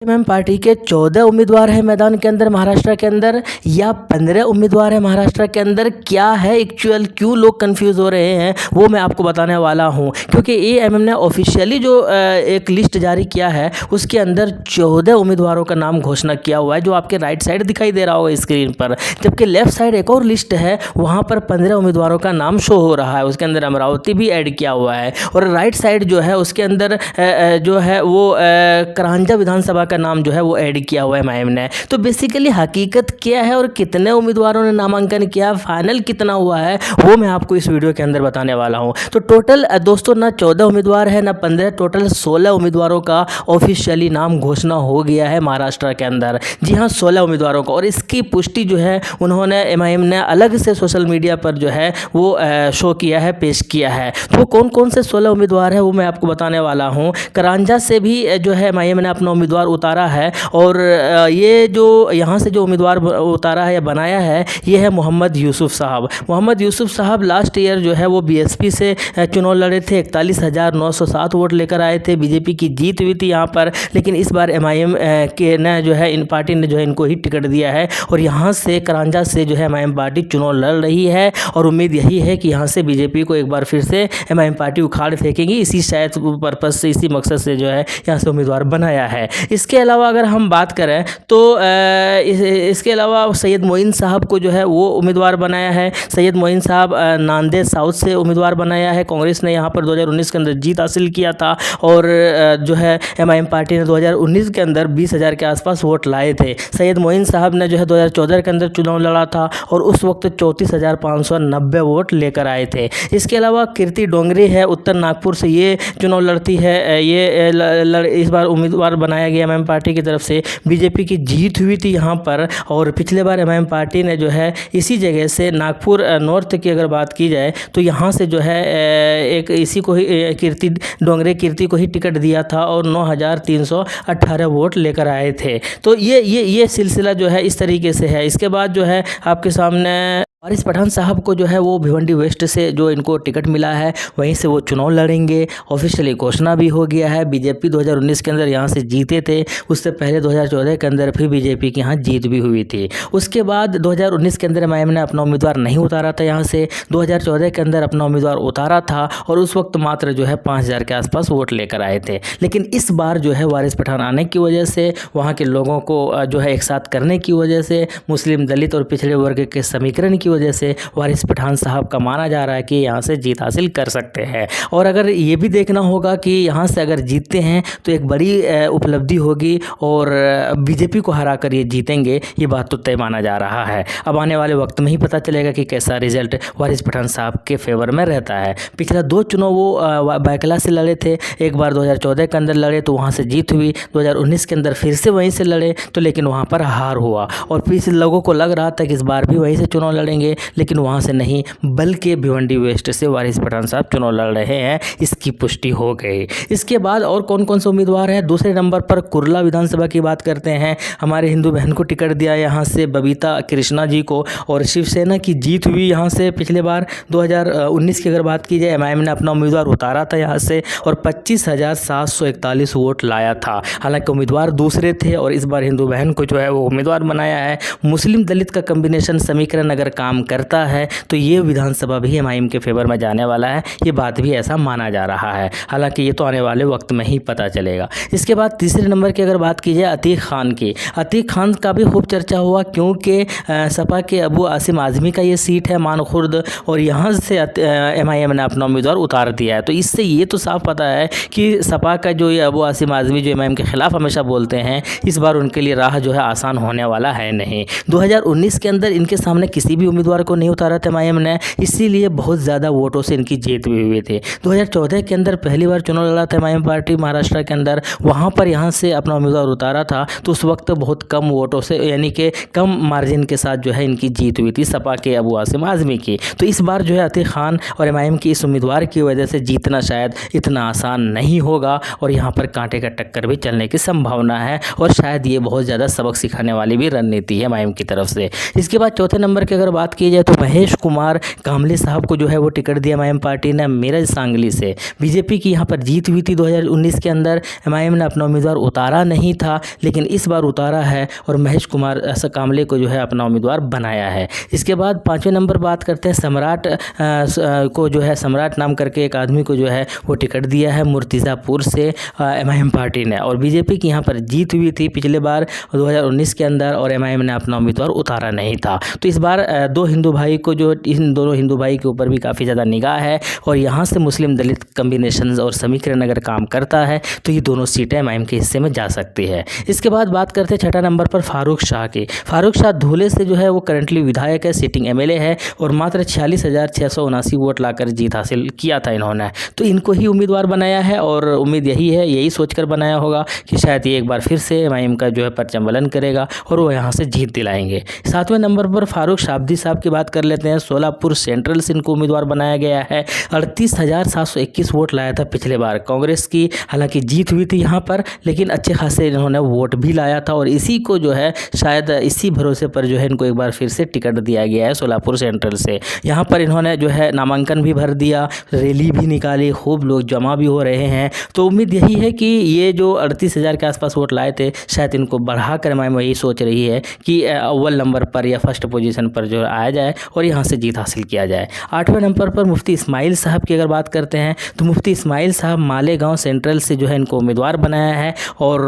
MIM party के 14 उम्मीदवार हैं मैदान के अंदर महाराष्ट्र के अंदर, या 15 उम्मीदवार हैं महाराष्ट्र के अंदर? क्या है एक्चुअल, क्यों लोग कंफ्यूज हो रहे हैं, वो मैं आपको बताने वाला हूं। क्योंकि एएमएम ने ऑफिशियली जो एक लिस्ट जारी किया है उसके अंदर 14 उम्मीदवारों का नाम घोषणा किया हुआ है, जो आपके राइट साइड दिखाई दे रहा होगा स्क्रीन पर। जबकि लेफ्ट साइड एक और लिस्ट है, वहाँ पर 15 उम्मीदवारों का नाम शो हो रहा है, उसके अंदर अमरावती भी ऐड किया हुआ है। और राइट साइड जो है उसके अंदर जो है वो करांजा विधानसभा का नाम जो है वो ऐड किया हुआ है एमआईएम ने। तो बेसिकली हकीकत क्या है और कितने उम्मीदवारों ने नामांकन किया, फाइनल कितना हुआ है, वो मैं आपको इस वीडियो के अंदर बताने वाला हूं। तो टोटल दोस्तों ना 14 उम्मीदवार है ना 15, टोटल 16 उम्मीदवारों का ऑफिशियली नाम घोषणा हो गया है महाराष्ट्र के अंदर। जी हाँ, 16 उम्मीदवारों का। और इसकी पुष्टि जो है उन्होंने एमआईएम ने अलग से सोशल मीडिया पर जो है वो शो किया है, पेश किया है। तो कौन कौन से 16 उम्मीदवार है वो मैं आपको बताने वाला हूँ। करांजा से भी जो है एमआईएम ने अपना उम्मीदवार उतारा है। और ये जो यहाँ से जो उम्मीदवार उतारा है या बनाया है, ये है मोहम्मद यूसुफ साहब। मोहम्मद यूसुफ साहब लास्ट ईयर जो है वो बीएसपी से चुनाव लड़े थे, 41,907 वोट लेकर आए थे। बीजेपी की जीत हुई थी यहाँ पर, लेकिन इस बार एमआईएम के ने जो है इन पार्टी ने जो है इनको ही टिकट दिया है। और यहाँ से करांजा से जो है एमआईएम पार्टी चुनाव लड़ रही है और उम्मीद यही है कि यहाँ से बीजेपी को एक बार फिर से एमआईएम पार्टी उखाड़ फेंकेगी। इसी शायद पर्पज़ से, इसी मकसद से जो है यहाँ से उम्मीदवार बनाया है। इसके अलावा अगर हम बात करें तो इसके अलावा सैयद मोइन साहब को जो है वो उम्मीदवार बनाया है। सैयद मोइन साहब नांदेड़ साउथ से उम्मीदवार बनाया है। कांग्रेस ने यहाँ पर 2019 के अंदर जीत हासिल किया था और जो है एमआईएम पार्टी ने 2019 के अंदर 20,000 के आसपास वोट लाए थे। सैयद मोइन साहब ने जो है 2014 के अंदर चुनाव लड़ा था और उस वक्त 34,590 वोट लेकर आए थे। इसके अलावा कीर्ति डोंगरे है उत्तर नागपुर से, ये चुनाव लड़ती है। ये इस बार उम्मीदवार बनाया गया एमआईएम पार्टी की तरफ से। बीजेपी की जीत हुई थी यहाँ पर और पिछले बार एमआईएम पार्टी ने जो है इसी जगह से नागपुर नॉर्थ की अगर बात की जाए तो यहाँ से जो है एक इसी को ही कीर्ति को ही टिकट दिया था और 9,318 वोट लेकर आए थे। तो ये सिलसिला जो है इस तरीके से है। इसके बाद जो है आपके सामने वारिस पठान साहब को जो है वो भिवंडी वेस्ट से जो इनको टिकट मिला है वहीं से वो चुनाव लड़ेंगे। ऑफिशियली घोषणा भी हो गया है। बीजेपी 2019 के अंदर यहाँ से जीते थे, उससे पहले 2014 के अंदर फिर बीजेपी की यहाँ जीत भी हुई थी। उसके बाद 2019 के अंदर एमआईएम ने अपना उम्मीदवार नहीं उतारा था यहाँ से, 2014 के अंदर अपना उम्मीदवार उतारा था और उस वक्त मात्र जो है 5,000 के आसपास वोट लेकर आए थे। लेकिन इस बार जो है वारिस पठान आने की वजह से, वहाँ के लोगों को जो है एक साथ करने की वजह से, मुस्लिम दलित और पिछड़े वर्ग के समीकरण की वजह से वारिस पठान साहब का माना जा रहा है कि यहाँ से जीत हासिल कर सकते हैं। और अगर ये भी देखना होगा कि यहाँ से अगर जीतते हैं तो एक बड़ी उपलब्धि होगी और बीजेपी को हरा कर ये जीतेंगे, ये बात तो तय माना जा रहा है। अब आने वाले वक्त में ही पता चलेगा कि कैसा रिजल्ट वारिस पठान साहब के फेवर में रहता है। पिछला 2 चुनाव वो बैकला से लड़े थे, एक बार 2014 के अंदर लड़े तो वहाँ से जीत हुई, 2019 के अंदर फिर से वहीं से लड़े तो लेकिन वहाँ पर हार हुआ। और फिर लोगों को लग रहा था कि इस बार भी वहीं से चुनाव लड़ेंगे, लेकिन वहाँ से नहीं बल्कि भिवंडी वेस्ट से वारिस पठान साहब चुनाव लड़ रहे हैं, इसकी पुष्टि हो गई। इसके बाद और कौन कौन से उम्मीदवार हैं? दूसरे नंबर पर कुर्ला विधानसभा की बात करते हैं। हमारे हिंदू बहन को टिकट दिया यहाँ से, बबीता कृष्णा जी को। और शिवसेना की जीत हुई यहाँ से। पिछले बार 2019 की अगर बात की जाए एमआईएम ने अपना उम्मीदवार उतारा था यहाँ से और 25,741 वोट लाया था। हालांकि उम्मीदवार दूसरे थे और इस बार हिंदू बहन को जो है वो उम्मीदवार बनाया है। मुस्लिम दलित का कम्बिनेशन समीकरण अगर काम करता है तो ये विधानसभा भी एमआईएम के फेवर में जाने वाला है, ये बात भी ऐसा माना जा रहा है। हालांकि ये तो आने वाले वक्त में ही पता चलेगा। इसके बाद तीसरे नंबर की अगर बात की जाए अतीक खान की, अतीक खान का भी खूब चर्चा हुआ क्योंकि सपा के अबू आसिम आज़मी का ये सीट है मानखुर्द और यहाँ से एमआईएम ने अपना उम्मीदवार उतार दिया है। तो इससे ये तो साफ पता है कि सपा का जो ये अबू आसिम आज़मी जो एमआईएम के खिलाफ हमेशा बोलते हैं, इस बार उनके लिए राह जो है आसान होने वाला है नहीं। 2019 के अंदर इनके सामने किसी भी उम्मीदवार को नहीं उतारा था एमआईएम ने, इसीलिए बहुत ज़्यादा वोटों से इनकी जीत भी हुई थी। 2014 के अंदर पहली बार चुनाव लड़ा था एमआईएम पार्टी महाराष्ट्र के अंदर, वहाँ पर यहाँ से अपना उम्मीदवार उतारा था तो उस वक्त बहुत कम वोटों से, यानी कि कम मार्जिन के साथ जो है इनकी जीत हुई थी सपा के अबू आसिम आज़मी की। तो इस बार जो है अतीक खान और एमआईएम की इस उम्मीदवार की वजह से जीतना शायद इतना आसान नहीं होगा और यहाँ पर कांटे का टक्कर भी चलने की संभावना है और शायद ये बहुत ज़्यादा सबक सिखाने वाली भी रणनीति है एमआईएम की तरफ से। इसके बाद चौथे नंबर की अगर बात बात की जाए तो महेश कुमार कामले साहब को जो है वो टिकट दिया एमआईएम पार्टी ने मिरज सांगली से। बीजेपी की यहाँ पर जीत हुई थी 2019 के अंदर, एमआईएम ने अपना उम्मीदवार उतारा नहीं था, लेकिन इस बार उतारा है और महेश कुमार कामले को जो है अपना उम्मीदवार बनाया है। इसके बाद 5वें नंबर बात करते हैं सम्राट को जो है सम्राट नाम करके एक आदमी को जो है वो टिकट दिया है मुर्तिज़ापुर से एमआईएम पार्टी ने। और बीजेपी की यहाँ पर जीत हुई थी पिछले बार 2019 के अंदर और एमआईएम ने अपना उम्मीदवार उतारा नहीं था। तो इस बार दो हिंदू भाई को जो इन दोनों हिंदू भाई के ऊपर भी काफ़ी ज़्यादा निगाह है और यहाँ से मुस्लिम दलित कम्बिनेशन और समीकरण अगर काम करता है तो ये दोनों सीटें एमआईएम के हिस्से में जा सकती है। इसके बाद बात करते हैं 6 नंबर पर फारूक शाह की। फारूक शाह धुले से जो है वो करंटली विधायक है, सिटिंग एमएलए है और मात्र 46,679 वोट लाकर जीत हासिल किया था इन्होंने। तो इनको ही उम्मीदवार बनाया है और उम्मीद यही है, यही सोचकर बनाया होगा कि शायद ये एक बार फिर से एमआईएम का जो है परचम बुलंद करेगा और वो यहाँ से जीत दिलाएंगे। 7वें नंबर पर फारूक शाब्दी साहब की बात कर लेते हैं। सोलापुर सेंट्रल से इनको उम्मीदवार बनाया गया है। 38,721 वोट लाया था पिछले बार कांग्रेस की, हालांकि जीत हुई थी यहाँ पर, लेकिन अच्छे खासे इन्होंने वोट भी लाया था और इसी को जो है शायद इसी भरोसे पर जो है इनको एक बार फिर से टिकट दिया गया है सोलापुर सेंट्रल से। यहाँ पर इन्होंने जो है नामांकन भी भर दिया, रैली भी निकाली, खूब लोग जमा भी हो रहे हैं। तो उम्मीद यही है कि ये जो 38,000 के आसपास वोट लाए थे शायद इनको बढ़ाकर मैं यही सोच रही है कि अव्वल नंबर पर या फर्स्ट पोजीशन पर जो आया जाए और यहाँ से जीत हासिल किया जाए। 8वें नंबर पर मुफ्ती इस्माइल साहब की अगर बात करते हैं तो मुफ्ती इस्माइल साहब मालेगांव सेंट्रल से जो है इनको उम्मीदवार बनाया है और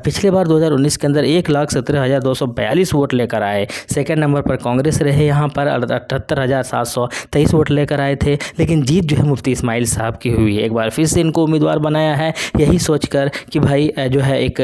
पिछले बार 2019 के अंदर 1,17,242 वोट लेकर आए। सेकंड नंबर पर कांग्रेस रहे, यहाँ पर 78,723 वोट लेकर आए थे, लेकिन जीत जो है मुफ्ती इस्माइल साहब की हुई है। एक बार फिर से इनको उम्मीदवार बनाया है यही सोचकर कि भाई जो है एक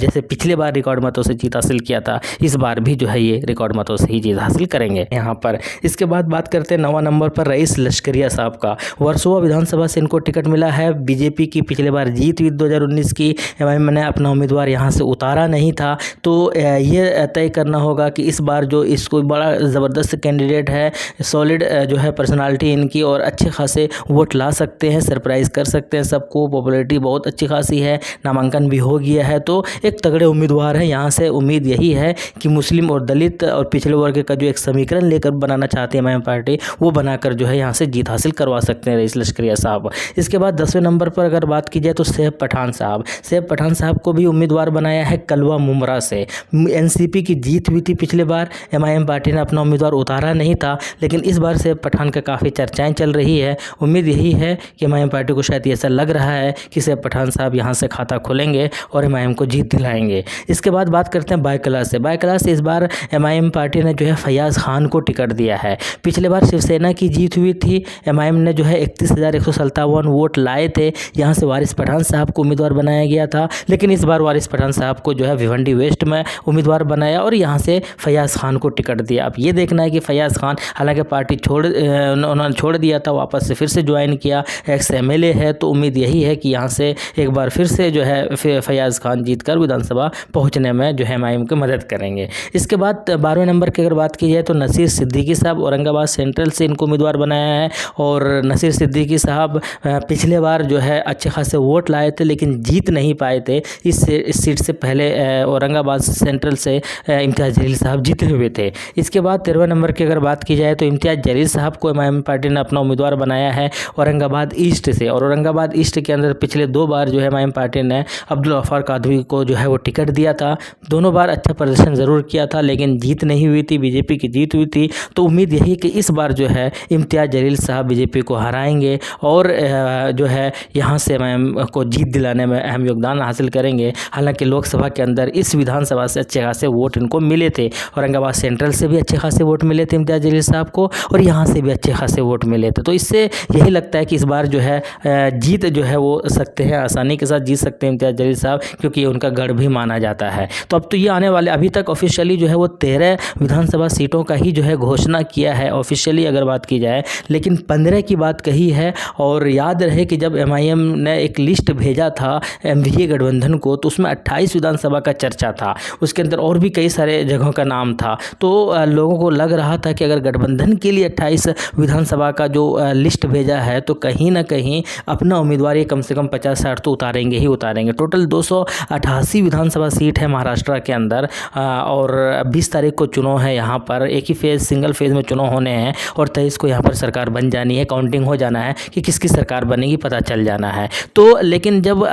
जैसे पिछले बार रिकॉर्ड मतों से जीत हासिल किया था, इस बार भी जो है ये रिकॉर्ड मतों से ही जीत हासिल करेंगे यहाँ पर। इसके बाद बात करते हैं 9वां नंबर पर रईस लश्करिया साहब का। वर्सोवा विधानसभा से इनको टिकट मिला है। बीजेपी की पिछले बार जीत हुई 2019 की, एमआईएम ने अपना उम्मीदवार यहाँ से उतारा नहीं था। तो ये तय करना होगा कि इस बार जो इसको बड़ा ज़बरदस्त कैंडिडेट है, सॉलिड जो है पर्सनालिटी इनकी और अच्छे खासे वोट ला सकते हैं, सरप्राइज़ कर सकते हैं सबको, पॉपुलैरिटी बहुत अच्छी खासी है, नामांकन भी हो गया है। तो एक तगड़े उम्मीदवार है। यहाँ से उम्मीद यही है कि मुस्लिम और दलित और पिछड़े वर्ग का जो एक समीकरण लेकर बनाना चाहती है एमआईएम पार्टी, वो बनाकर जो है यहाँ से जीत हासिल करवा सकते हैं रईस लश्करिया साहब। इसके बाद 10वें नंबर पर अगर बात की जाए तो सैफ पठान साहब। सैफ पठान साहब को भी उम्मीदवार बनाया है कलवा मुमरा से। एनसीपी की जीत हुई थी पिछले बार, एमआईएम पार्टी ने अपना उम्मीदवार उतारा नहीं था, लेकिन इस बार सैफ पठान का काफ़ी चर्चाएं चल रही है। उम्मीद यही है कि एमआईएम पार्टी को शायद ऐसा लग रहा है कि सैफ पठान साहब यहाँ से खाता खोलेंगे और एमआईएम को जीत दिलाएंगे। इसके बाद बात करते हैं बायकला से। बायकला से इस बार एमआईएम पार्टी ने जो है फैयाज़ खान को टिकट दिया है। पिछले बार शिवसेना की जीत हुई थी, एमआईएम ने जो है 31,157 वोट लाए थे, यहाँ से वारिस पठान साहब को उम्मीदवार बनाया गया था, लेकिन इस बार वारिस पठान साहब को जो है भिवंडी वेस्ट में उम्मीदवार बनाया और यहाँ से फैयाज़ खान को टिकट दिया। अब ये देखना है कि फैयाज़ खान, हालांकि पार्टी उन्होंने छोड़ दिया था, वापस से फिर से ज्वाइन किया, एक्स एमएलए है, तो उम्मीद यही है कि यहाँ से एक बार फिर से जो है फैयाज़ खान जीतकर विधानसभा पहुँचने में जो है एमआईएम की मदद करेंगे। इसके बाद 12वें नंबर की अगर बात की जाए तो नसीर सिद्दीकी साहब औरंगाबाद सेंट्रल से इनको उम्मीदवार बनाया है और नसीर सिद्दीकी साहब पिछले बार जो है अच्छे खासे वोट लाए थे, लेकिन जीत नहीं पाए थे। इस सीट से पहले औरंगाबाद सेंट्रल से इम्तियाज़ जलील साहब जीते हुए थे। इसके बाद 13वें नंबर की अगर बात की जाए तो इम्तियाज़ जलील साहब को एमआईएम पार्टी ने अपना उम्मीदवार बनाया है औरंगाबाद ईस्ट से। और औरंगाबाद ईस्ट के अंदर पिछले 2 बार जो है एमआईएम पार्टी ने अब्दुल गफ्फार कादरी को जो है वो टिकट दिया था। दोनों बार अच्छा प्रदर्शन ज़रूर किया था, लेकिन जीत नहीं हुई थी, बीजेपी की जीत हुई थी। तो उम्मीद यही कि इस बार जो है इम्तियाज़ जलील साहब बीजेपी को हराएंगे और जो है यहाँ से एमआईएम को जीत दिलाने में अहम योगदान हासिल करेंगे। हालांकि लोकसभा के अंदर इस विधानसभा से अच्छे खासे वोट इनको मिले थे, औरंगाबाद सेंट्रल से भी अच्छे खासे वोट मिले थे इम्तियाज़ जलील साहब को और यहाँ से भी अच्छे खासे वोट मिले थे। तो इससे यही लगता है कि इस बार जो है जीत जो है वो सकते हैं, आसानी के साथ जीत सकते हैं इम्तियाज़ जलील साहब, क्योंकि ये उनका गढ़ भी माना जाता है। तो अब तो ये आने वाले, अभी तक ऑफिशियली जो है वो 13 विधानसभा सीटों का ही जो है घोषणा किया है ऑफिशियली अगर बात की जाए, लेकिन 15 की बात कही है। और याद रहे कि जब एमआईएम ने एक लिस्ट भेजा था एनडीए गठबंधन को, तो उसमें 28 विधानसभा का चर्चा था, उसके अंदर और भी कई सारे जगहों का नाम था। तो लोगों को लग रहा था कि अगर गठबंधन के लिए 28 विधानसभा का जो लिस्ट भेजा है तो कहीं ना कहीं अपना उम्मीदवार ये कम से कम 50-60 तो उतारेंगे ही उतारेंगे। टोटल 288 विधानसभा सीट है महाराष्ट्र के अंदर और 20 तारीख को चुनाव है यहाँ पर, एक ही फेज़ सिंगल फेज़ में चुनाव होने हैं और 23 को यहाँ पर सरकार बन जानी है, काउंटिंग हो जाना है कि किसकी सरकार बनेगी पता चल जाना है। तो लेकिन जब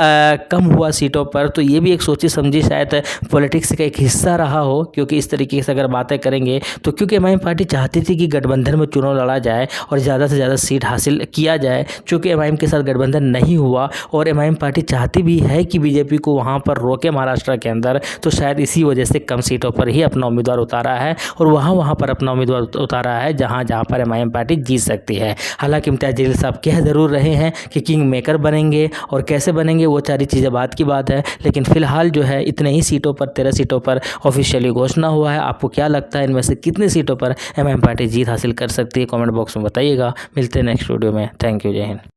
कम हुआ सीटों पर तो ये भी एक सोची समझी शायद पॉलिटिक्स का एक हिस्सा रहा हो, क्योंकि इस तरीके से अगर बातें करेंगे तो क्योंकि एमआईएम पार्टी चाहती थी कि गठबंधन में चुनाव लड़ा जाए और ज़्यादा से ज़्यादा सीट हासिल किया जाए। चूँकि एमआईएम के साथ गठबंधन नहीं हुआ और एमआईएम पार्टी चाहती भी है कि बीजेपी को वहाँ पर रोके महाराष्ट्र के अंदर, तो शायद इसी वजह से कम सीटों पर ही अपना उम्मीदवार उतारा है और वहाँ पर अपना उम्मीदवार उतारा है जहाँ पर एमआईएम पार्टी जीत सकती है। हालांकि इम्तियाज़ जलील साहब कह ज़रूर रहे हैं कि किंग मेकर बनेंगे और कैसे बनेंगे वो सारी चीज़ें बात की बात है, लेकिन फिलहाल जो है इतने ही सीटों पर 13 सीटों पर ऑफिशियली घोषणा हुआ है। आपको क्या लगता है इनमें से कितनी सीटों पर एमआईएम पार्टी जीत हासिल कर सकती है? कमेंट बॉक्स में बताइएगा। मिलते हैं नेक्स्ट वीडियो में। थैंक यू, जय हिंद।